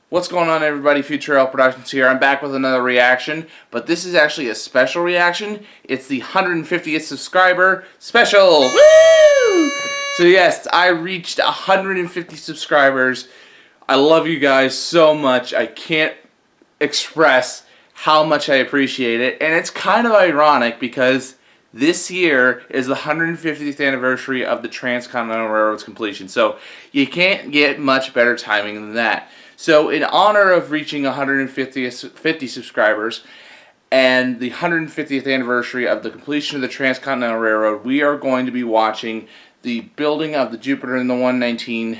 What's going on, everybody? FutureRail Productions here. I'm back with another reaction, but this is actually a special reaction. It's the 150th subscriber special. Woo! So yes, I reached 150 subscribers. I love you guys so much. I can't express how much I appreciate it, and it's kind of ironic because this year is the 150th anniversary of the Transcontinental Railroad's completion, so you can't get much better timing than that. So in honor of reaching 150 subscribers and the 150th anniversary of the completion of the Transcontinental Railroad, we are going to be watching the building of the Jupiter and the 119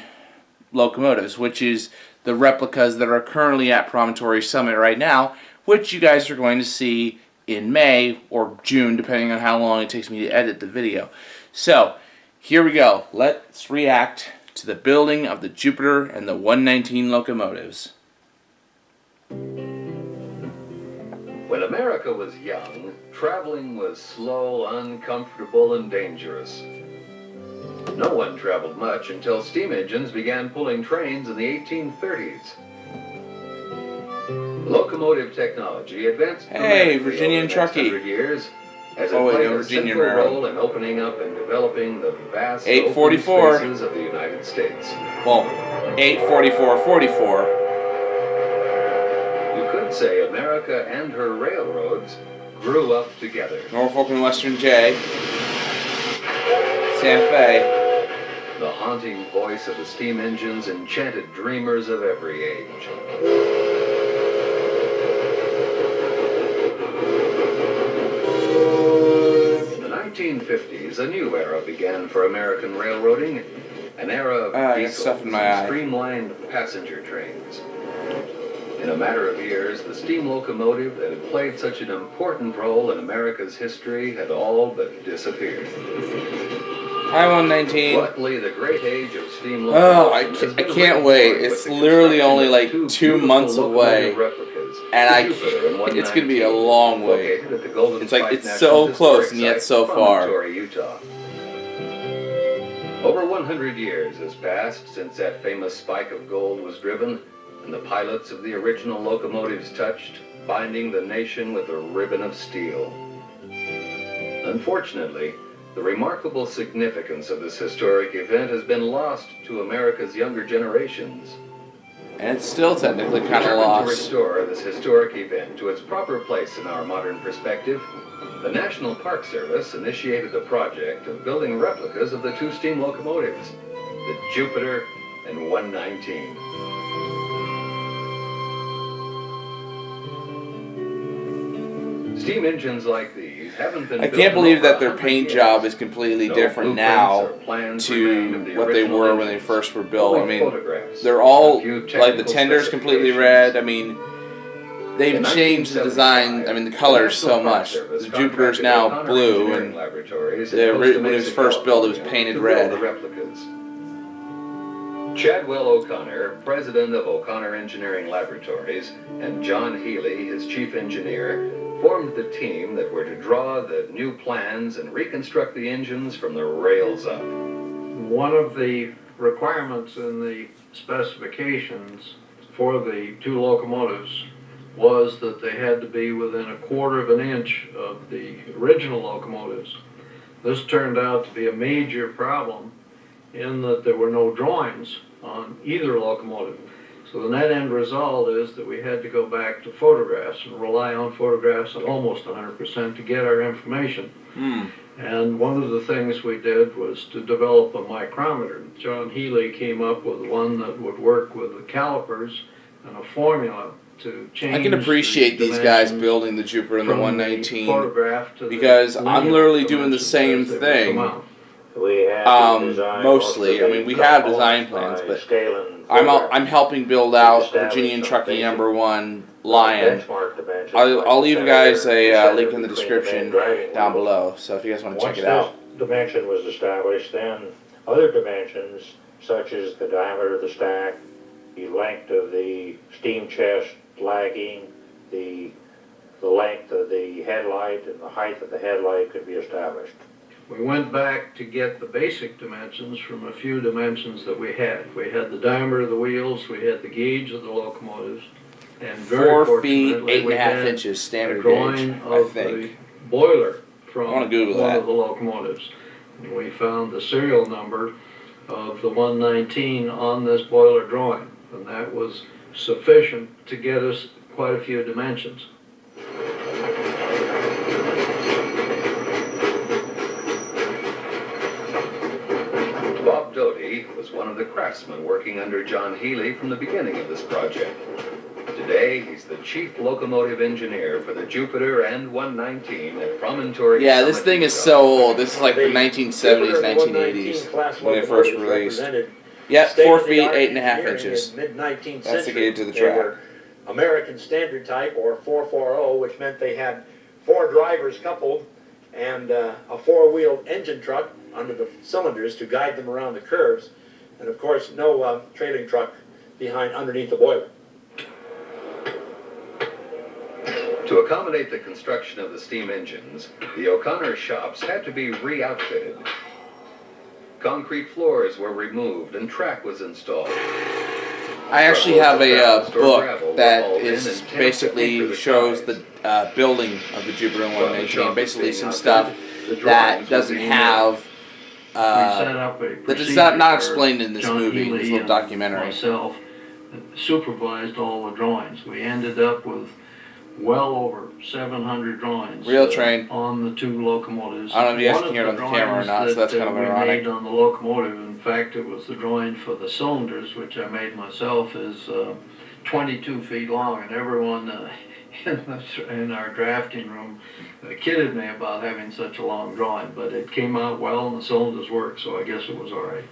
locomotives, which is the replicas that are currently at Promontory Summit right now, which you guys are going to see in May or June, depending on how long it takes me to edit the video. So, here we go. Let's react to the building of the Jupiter and the 119 locomotives. When America was young, traveling was slow, uncomfortable, and dangerous. No one traveled much until steam engines began pulling trains in the 1830s. Locomotive technology advanced Hey, Virginia and Truckee. 100 years as it played a central role in opening up and developing the vast open spaces of the United States. Well, 844-44. You could say America and her railroads grew up together. Norfolk and Western J. Santa Fe. The haunting voice of the steam engines enchanted dreamers of every age. In the 1950s, a new era began for American railroading, an era of vehicles and streamlined passenger trains. In a matter of years, the steam locomotive that had played such an important role in America's history had all but disappeared. Hi, 119. Luckily, the great age of steam locomotion I can't wait. It's literally only like 2 months away, and it's going to be a long wait. It's like it's so close and yet so far. Utah. Over 100 years has passed since that famous spike of gold was driven and the pilots of the original locomotives touched, binding the nation with a ribbon of steel. Unfortunately, the remarkable significance of this historic event has been lost to America's younger generations. And it's still technically kind of lost. To restore this historic event to its proper place in our modern perspective, the National Park Service initiated the project of building replicas of the two steam locomotives, the Jupiter and 119. Steam engines like these haven't been I can't believe that their paint job is completely different now to what they were when they first were built. I mean, they're all, like, the tender's completely red. I mean, they've changed the design, I mean, the colors so much. The Jupiter's now blue, and when it was first built, it was painted red. Chadwell O'Connor, president of O'Connor Engineering Laboratories, and John Healy, his chief engineer, formed the team that were to draw the new plans and reconstruct the engines from the rails up. One of the requirements in the specifications for the two locomotives was that they had to be within 1/4 of an inch of the original locomotives. This turned out to be a major problem in that there were no drawings on either locomotive. So the net end result is that we had to go back to photographs and rely on photographs at almost 100% to get our information. And one of the things we did was to develop a micrometer. John Healy came up with one that would work with the calipers and a formula to change. I can appreciate these guys building the Jupiter and the 119 because I'm literally doing the same thing. Mostly. I mean, we have design plans, but I'm helping build out Virginia and Truckee #1 Lion. I'll leave you guys a link in the description down below, so if you guys want to check it out. Once this dimension was established, then other dimensions, such as the diameter of the stack, the length of the steam chest lagging, the length of the headlight, and the height of the headlight could be established. We went back to get the basic dimensions from a few dimensions that we had. We had the diameter of the wheels, we had the gauge of the locomotives, and very 4 feet, fortunately, we 8.5 had inches standard a drawing gauge, I of think. the boiler from I wanna Google one that. of the locomotives. And we found the serial number of the 119 on this boiler drawing, and that was sufficient to get us quite a few dimensions. Bob Doty was one of the craftsmen working under John Healy from the beginning of this project. Today, he's the chief locomotive engineer for the Jupiter and 119 at Promontory Summit. Yeah, this thing is so old. This is like the 1970s, 1980s when it first released. Yep, 4 feet, 8.5 inches. That's the gauge of the track. American standard type, or 440, which meant they had 4 drivers coupled and a 4-wheeled engine truck under the cylinders to guide them around the curves, and of course no trailing truck underneath the boiler. To accommodate the construction of the steam engines, the O'Connor shops had to be re-outfitted. Concrete floors were removed and track was installed. I actually have a book that is basically shows the building of the Jupiter 119. Basically, some stuff that doesn't have that is not explained in this movie, this little documentary. Myself supervised all the drawings. We ended up with well over 700 drawings. Real train. On the 2 locomotives. I don't know if you guys can hear it on the camera or not, so that's kind of ironic. Made on the locomotive. In fact, it was the drawing for the cylinders, which I made myself, is 22 feet long, and everyone in our drafting room kidded me about having such a long drawing, but it came out well and the cylinders worked, so I guess it was all right.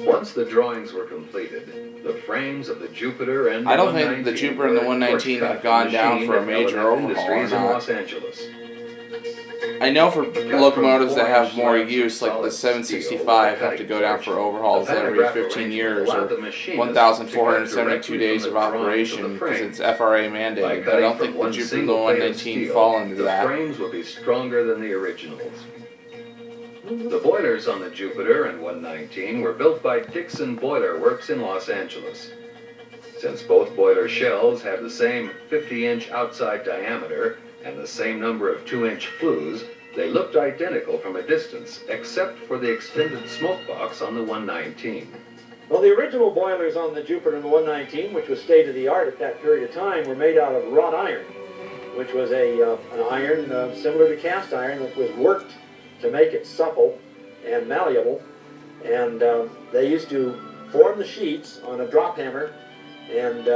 Once the drawings were completed, the frames of the Jupiter and the I don't think the Jupiter and the 119 have gone down for a major overhaul or in not. Los Angeles. I know for locomotives that have more use, like the 765, have to go down for overhauls every 15 years or 1,472 days of operation because it's FRA mandated. But I don't think the Jupiter and the 119 fall into that. The frames will be stronger than the originals. The boilers on the Jupiter and 119 were built by Dixon Boiler Works in Los Angeles. Since both boiler shells have the same 50-inch outside diameter and the same number of 2-inch flues, they looked identical from a distance, except for the extended smoke box on the 119. Well, the original boilers on the Jupiter and the 119, which was state-of-the-art at that period of time, were made out of wrought iron, which was an iron similar to cast iron that was worked to make it supple and malleable. And they used to form the sheets on a drop hammer and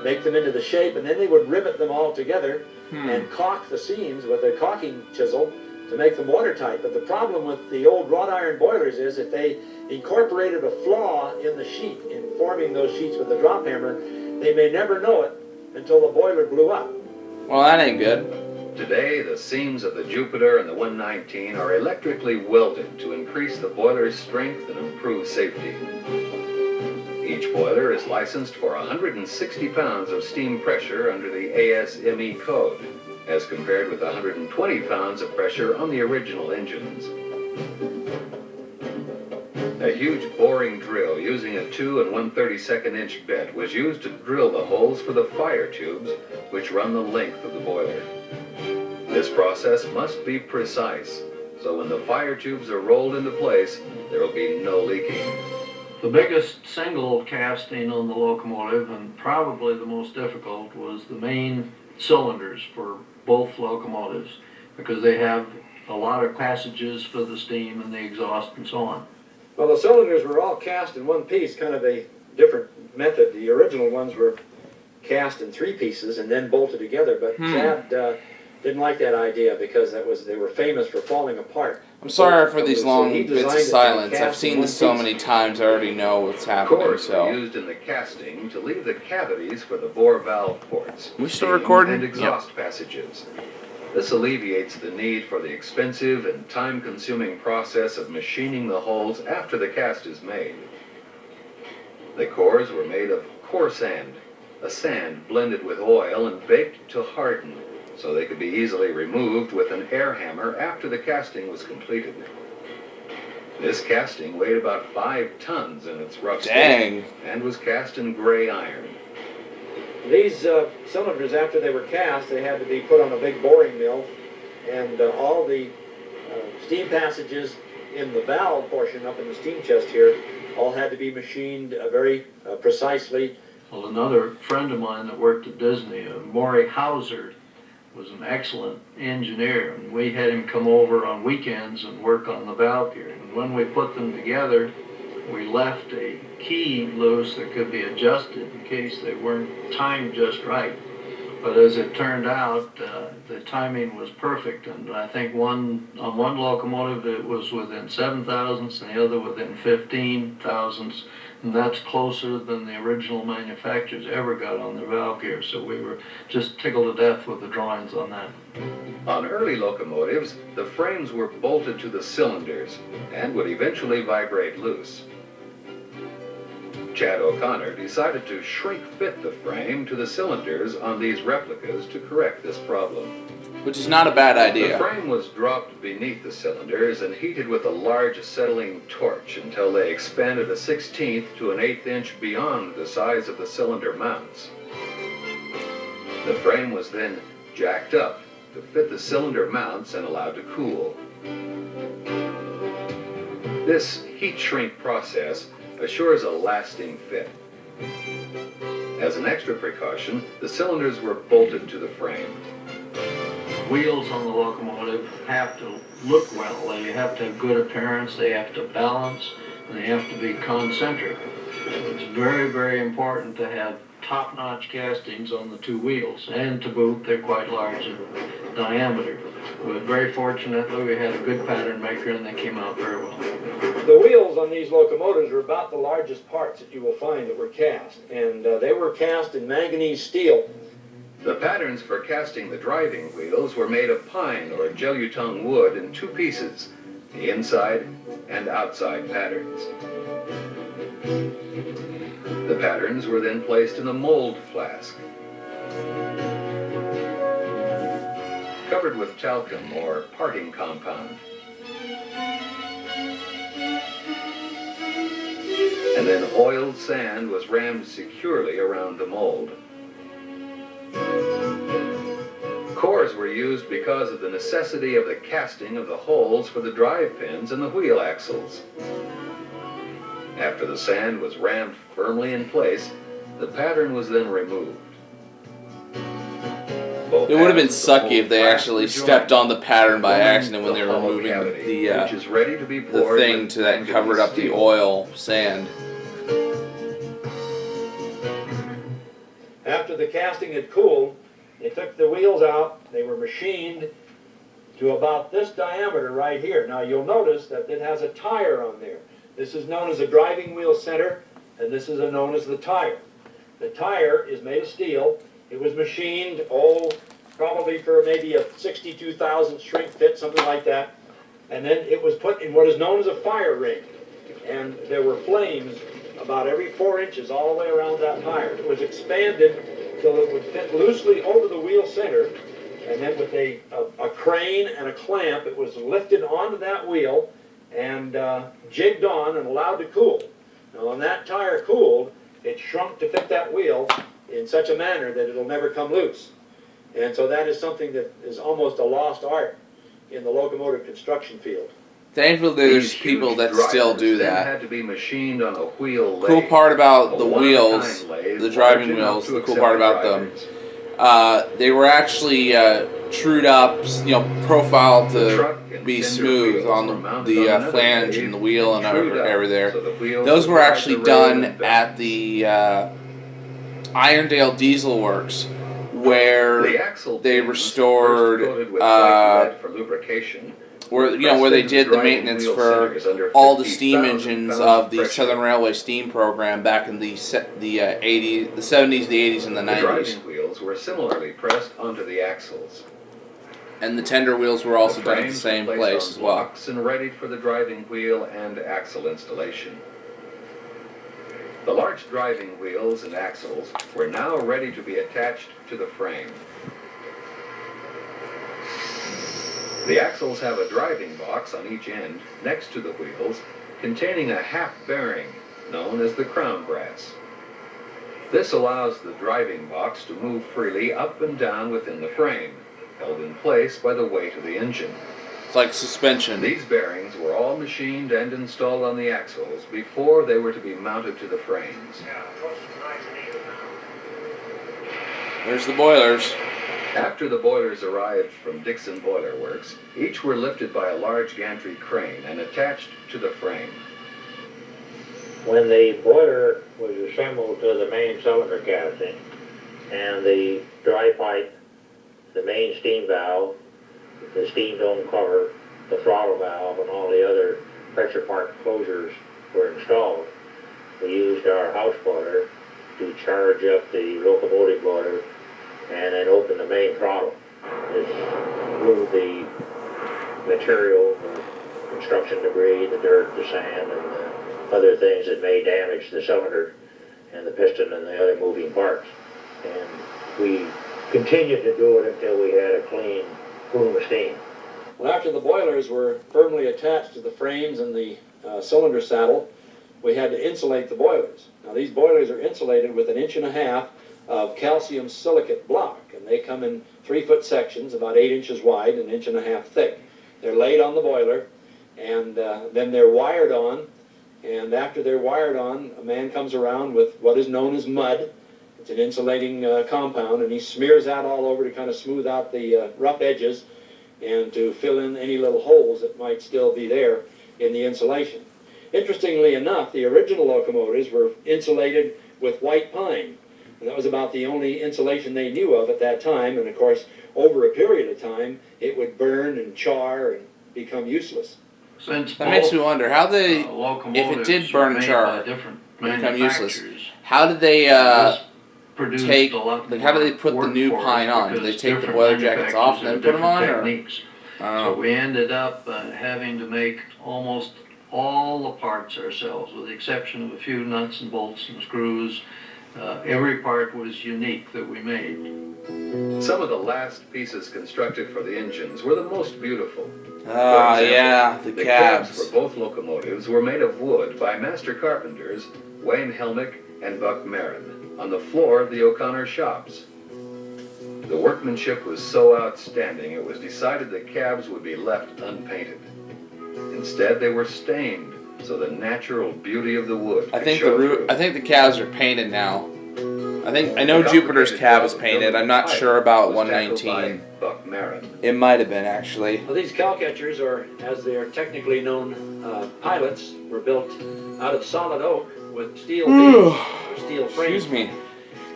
make them into the shape, and then they would rivet them all together and caulk the seams with a caulking chisel to make them watertight. But the problem with the old wrought iron boilers is that they incorporated a flaw in the sheet in forming those sheets with the drop hammer. They may never know it until the boiler blew up. Well, that ain't good. Today, the seams of the Jupiter and the 119 are electrically welded to increase the boiler's strength and improve safety. Each boiler is licensed for 160 pounds of steam pressure under the ASME code, as compared with 120 pounds of pressure on the original engines. A huge boring drill using a 2 1/32 inch bit was used to drill the holes for the fire tubes, which run the length of the boiler. This process must be precise, so when the fire tubes are rolled into place, there will be no leaking. The biggest single casting on the locomotive, and probably the most difficult, was the main cylinders for both locomotives, because they have a lot of passages for the steam and the exhaust and so on. Well, the cylinders were all cast in one piece, kind of a different method. The original ones were cast in 3 pieces and then bolted together, but Chad didn't like that idea because they were famous for falling apart. I'm sorry for these long bits of silence. I've seen this so many times, I already know what's happening, Cores so. were used in the casting to leave the cavities for the bore valve ports, We still steam recording? and exhaust passages. This alleviates the need for the expensive and time-consuming process of machining the holes after the cast is made. The cores were made of core sand, a sand blended with oil and baked to harden, so they could be easily removed with an air hammer after the casting was completed. This casting weighed about 5 tons in its rough Dang. state and was cast in gray iron. These cylinders, after they were cast, they had to be put on a big boring mill, and all the steam passages in the valve portion up in the steam chest here all had to be machined very precisely. Well, another friend of mine that worked at Disney, Maury Hauser, was an excellent engineer, and we had him come over on weekends and work on the valve gear. And when we put them together, we left a key loose that could be adjusted in case they weren't timed just right. But as it turned out, the timing was perfect, and I think on one locomotive it was within 7 thousandths and the other within 15 thousandths, and that's closer than the original manufacturers ever got on their valve gear, so we were just tickled to death with the drawings on that. On early locomotives, the frames were bolted to the cylinders and would eventually vibrate loose. Chad O'Connor decided to shrink fit the frame to the cylinders on these replicas to correct this problem. Which is not a bad idea. The frame was dropped beneath the cylinders and heated with a large acetylene torch until they expanded a 1/16 to an 1/8 inch beyond the size of the cylinder mounts. The frame was then jacked up to fit the cylinder mounts and allowed to cool. This heat shrink process assures a lasting fit. As an extra precaution, the cylinders were bolted to the frame. Wheels on the locomotive have to look well. They have to have good appearance, they have to balance, and they have to be concentric. It's very, very important to have top-notch castings on the two wheels, and to boot, they're quite large in diameter. But very fortunately, we had a good pattern maker, and they came out very well. The wheels on these locomotives are about the largest parts that you will find that were cast, and they were cast in manganese steel. The patterns for casting the driving wheels were made of pine or gelutung wood in 2 pieces, the inside and outside patterns. The patterns were then placed in a mold flask, covered with talcum or parting compound, and then oiled sand was rammed securely around the mold. Cores were used because of the necessity of the casting of the holes for the drive pins and the wheel axles. After the sand was rammed firmly in place, the pattern was then removed. Both It would have been halves of the sucky if they mold actually were joined, stepped on the pattern by forming accident when the they were hollow removing cavity, which is ready to be the poured thing with to that manganese covered up the steel. oil sand. After the casting had cooled, they took the wheels out, they were machined to about this diameter right here. Now you'll notice that it has a tire on there. This is known as a driving wheel center, and this is known as the tire. The tire is made of steel. It was machined, probably for maybe a 62,000 shrink fit, something like that. And then it was put in what is known as a fire ring. And there were flames about every 4 inches all the way around that tire. It was expanded so that it would fit loosely over the wheel center, and then with a crane and a clamp, it was lifted onto that wheel and jigged on and allowed to cool. Now when that tire cooled, it shrunk to fit that wheel in such a manner that it'll never come loose. And so that is something that is almost a lost art in the locomotive construction field. Thankfully, there's These people huge that still drivers do then that. had to be machined on a wheel Cool lathe. part about A the one-of-a-kind wheels, lathe the driving large enough wheels, to the cool accept part about them, drivers. they were actually trued up, profiled The to truck and be tender smooth wheels on were mounted the on another flange lathe and the wheel and trued up over there. so the wheels Those would were ride actually the rail done and bend. at the Irondale Diesel Works, where The axle they pins, restored, first coated with white lead for lubrication, where where they did the maintenance for all the steam engines of the Southern Railway steam program back in the 80s, the 70s, the 80s, and the The 90s. driving wheels were similarly pressed onto the axles. And the tender wheels were also done at the frames same were placed place on as well. blocks and readied for the driving wheel and axle installation. The large driving wheels and axles were now ready to be attached to the frame. The axles have a driving box on each end, next to the wheels, containing a half bearing, known as the crown brass. This allows the driving box to move freely up and down within the frame, held in place by the weight of the engine. It's like suspension. These bearings were all machined and installed on the axles before they were to be mounted to the frames. There's the boilers. After the boilers arrived from Dixon Boiler Works, each were lifted by a large gantry crane and attached to the frame. When the boiler was assembled to the main cylinder casting and the dry pipe, the main steam valve, the steam dome cover, the throttle valve, and all the other pressure part closures were installed, we used our house boiler to charge up the locomotive boiler and then open the main throttle. This moved the material, the construction debris, the dirt, the sand, and the other things that may damage the cylinder and the piston and the other moving parts. And we continued to do it until we had a clean plume of steam. Well, after the boilers were firmly attached to the frames and the cylinder saddle, we had to insulate the boilers. Now these boilers are insulated with 1.5 inches of calcium silicate block, and they come in 3-foot sections, about 8 inches wide and 1.5 inches thick. They're laid on the boiler, and then they're wired on, and after they're wired on, a man comes around with what is known as mud. It's an insulating compound, and he smears that all over to kind of smooth out the rough edges and to fill in any little holes that might still be there in the insulation. Interestingly enough, the original locomotives were insulated with white pine, and that was about the only insulation they knew of at that time, and of course, over a period of time, it would burn and char and become useless. Since That makes me wonder how they, if it locomotives did are burn made char, by different become useless. manufacturers, how did they this produced take, a lot like, how do they more put the new workforce pine on? Do they because take the different boiler jackets off and then put them on, manufacturers have or? different techniques. So we ended up having to make almost all the parts ourselves, with the exception of a few nuts and bolts and screws. Every part was unique that we made. Some of the last pieces constructed for the engines were the most beautiful. Ah, For example, yeah, the cabs. for both locomotives were made of wood by master carpenters Wayne Helmick and Buck Marin on the floor of the O'Connor shops. The workmanship was so outstanding it was decided the cabs would be left unpainted. Instead, they were stained so the natural beauty of the wood I could think show through. I think the cabs are painted now. I know Jupiter's cab is painted. I'm not sure about 119. Buck Marin. It might have been actually. Well, these cowcatchers, or as they are technically known, pilots, were built out of solid oak with steel beams or steel frames. Excuse me.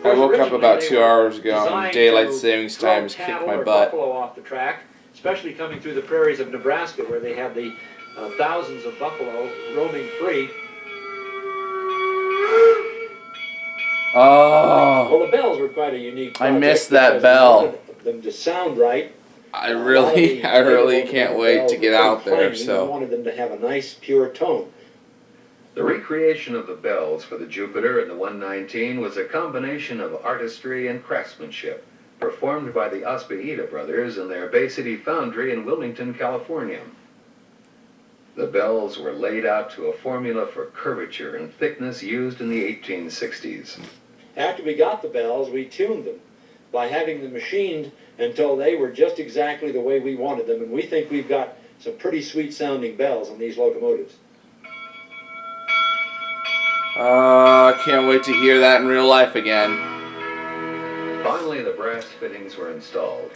I woke up about 2 hours ago and daylight savings time has kicked my butt. Buffalo off the track, especially coming through the prairies of Nebraska, where they have the thousands of buffalo roaming free. Oh, Well, the bells were quite a unique I project missed that because bell. we wanted them to sound right. I A lot of really the can't wait to get out there. We So wanted them to have a nice, pure tone. The recreation of the bells for the Jupiter and the 119 was a combination of artistry and craftsmanship, performed by the Aspeita brothers in their Bay City foundry in Wilmington, California. The bells were laid out to a formula for curvature and thickness used in the 1860s. After we got the bells, we tuned them by having them machined until they were just exactly the way we wanted them, and we think we've got some pretty sweet sounding bells on these locomotives. I can't wait to hear that in real life again. Finally, the brass fittings were installed.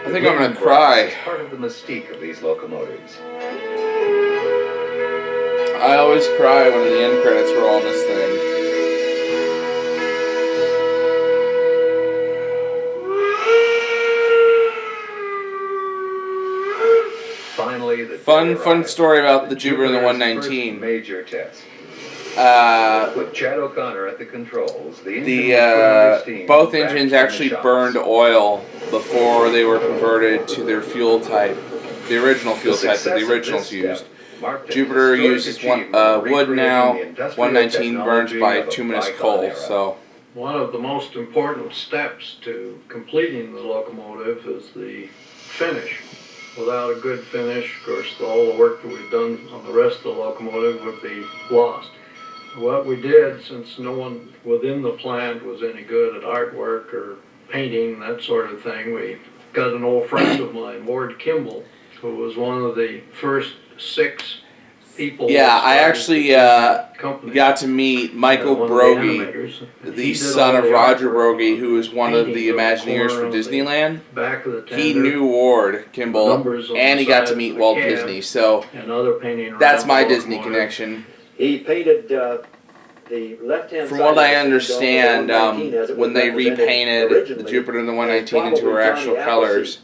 I think I'm gonna cry. It's part of the mystique of these locomotives. I always cry when the end credits roll on this thing. Finally, the Fun story about the Jupiter and the Jupiter's 119. first major test. Uh, With Chad O'Connor at the controls, the engine was burning steam both back engines from the actually shops. burned oil before they were converted to their fuel type, the original fuel type that the originals used. Jupiter uses wood now. 119 burns by bituminous coal. So One of the most important steps to completing the locomotive is the finish. Without a good finish, of course, all the work that we've done on the rest of the locomotive would be lost. What we did, since no one within the plant was any good at artwork or painting, that sort of thing, we got an old friend of mine, Ward Kimball, who was one of the first 6 people. Yeah, I actually got to meet Michael Broggie, the son of Roger Broggie, who was one of the Imagineers for Disneyland. He knew Ward Kimball, and he got to meet Walt Disney, so that's my Disney connection. He painted the left-hand side. From what I understand, when they repainted the Jupiter and the 119 into her actual colors,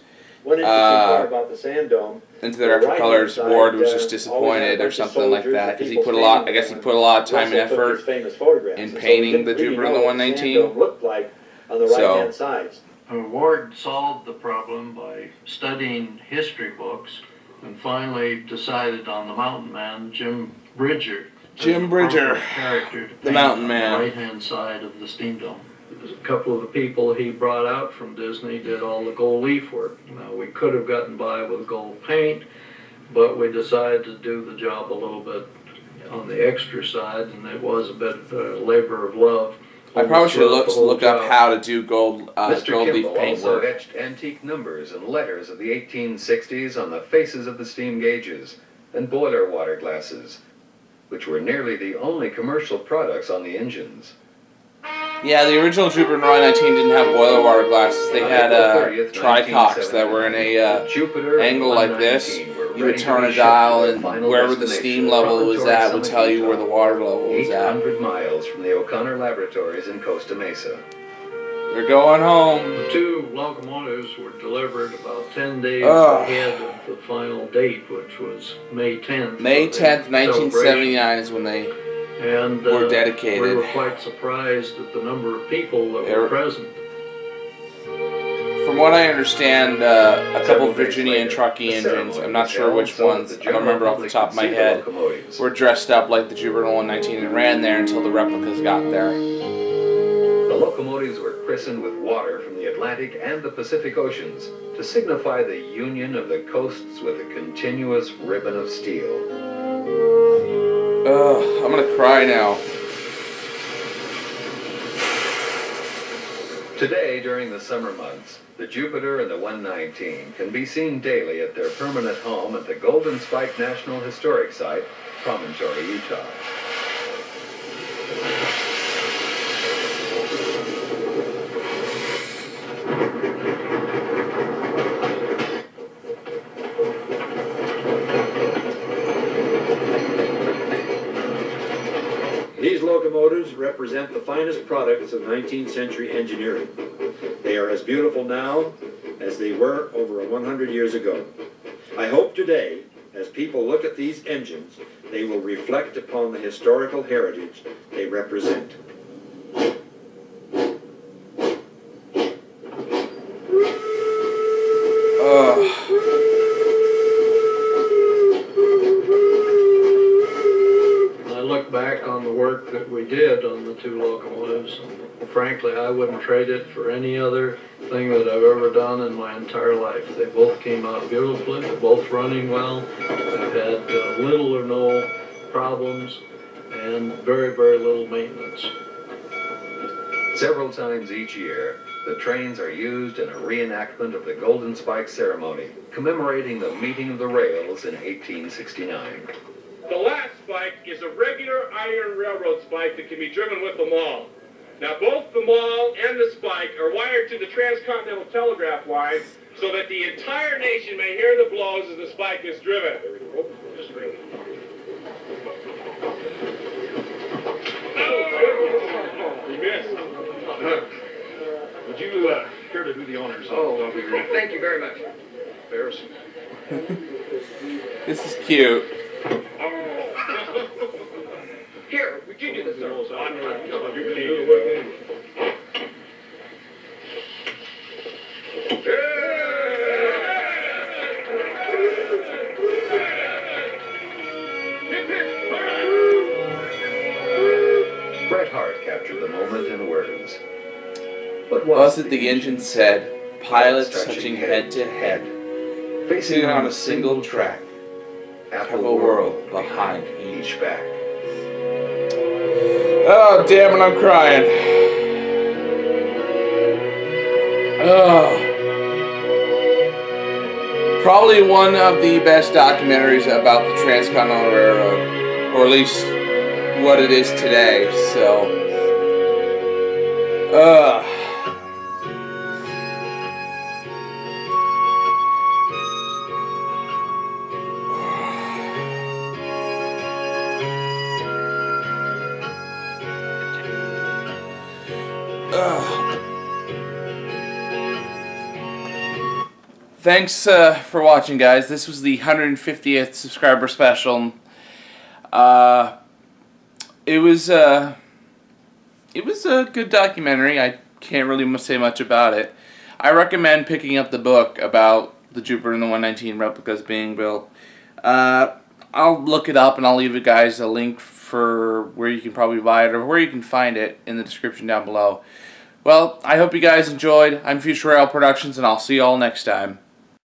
one interesting part about the Sand Dome, into their actual colors, Ward was just disappointed or something like that, because he put a lot, I guess he put a lot of time and effort in painting the Jupiter and the 119. Looked like on the right-hand sides. Ward solved the problem by studying history books and finally decided on the mountain man, Jim Bridger. Character, the mountain man. On the right-hand side of the steam dome. A couple of the people he brought out from Disney did all the gold leaf work. Now, we could have gotten by with gold paint, but we decided to do the job a little bit on the extra side, and it was a bit labor of love. I probably should look up how to do gold Mr. leaf Kimball paint also work. etched antique numbers and letters of the 1860s on the faces of the steam gauges and boiler water glasses, which were nearly the only commercial products on the engines. Yeah, the original Jupiter and 119 didn't have boiler water glasses. They had tricocks that were in a angle like this. You would turn a dial, and wherever the steam level was at would tell you where the water level was at. 800 miles from the O'Connor Laboratories in Costa Mesa. They're going home. The 2 locomotives were delivered about 10 days ahead of the final date, which was May 10th. May 10th, 1979 is when they were dedicated. We were quite surprised at the number of people that were present. From what I understand, a couple of Virginia and Truckee engines, I'm not sure which ones, I don't remember off the top of my head, were dressed up like the Jupiter 119 and ran there until the replicas got there. The locomotives were christened with water from the Atlantic and the Pacific Oceans to signify the union of the coasts with a continuous ribbon of steel. Ugh, I'm gonna cry now. Today, during the summer months, the Jupiter and the 119 can be seen daily at their permanent home at the Golden Spike National Historic Site, Promontory, Utah. These locomotives represent the finest products of 19th century engineering. They are as beautiful now as they were over 100 years ago. I hope today, as people look at these engines, they will reflect upon the historical heritage they represent. Back on the work that we did on the 2 locomotives. Frankly, I wouldn't trade it for any other thing that I've ever done in my entire life. They both came out beautifully, they're both running well, they've had little or no problems, and very, very little maintenance. Several times each year, the trains are used in a reenactment of the Golden Spike ceremony, commemorating the meeting of the rails in 1869. The last spike is a regular iron railroad spike that can be driven with the maul. Now, both the maul and the spike are wired to the transcontinental telegraph line so that the entire nation may hear the blows as the spike is driven. Oh, you missed. Would you care to do the honors? Oh, thank you very much. Embarrassing. This is cute. Here, we can do this, sir. Bret Hart captured the moment in words. But Was it the engine said, pilots touching head to head, Facing on a single track, have have a world behind each back. Oh, damn it, I'm crying. Oh. Probably one of the best documentaries about the Transcontinental Railroad, or at least what it is today, so. Thanks for watching, guys. This was the 150th subscriber special. It was a good documentary. I can't really say much about it. I recommend picking up the book about the Jupiter and the 119 replicas being built. I'll look it up and I'll leave you guys a link for where you can probably buy it or where you can find it in the description down below. Well, I hope you guys enjoyed. I'm FutureRail Productions, and I'll see you all next time.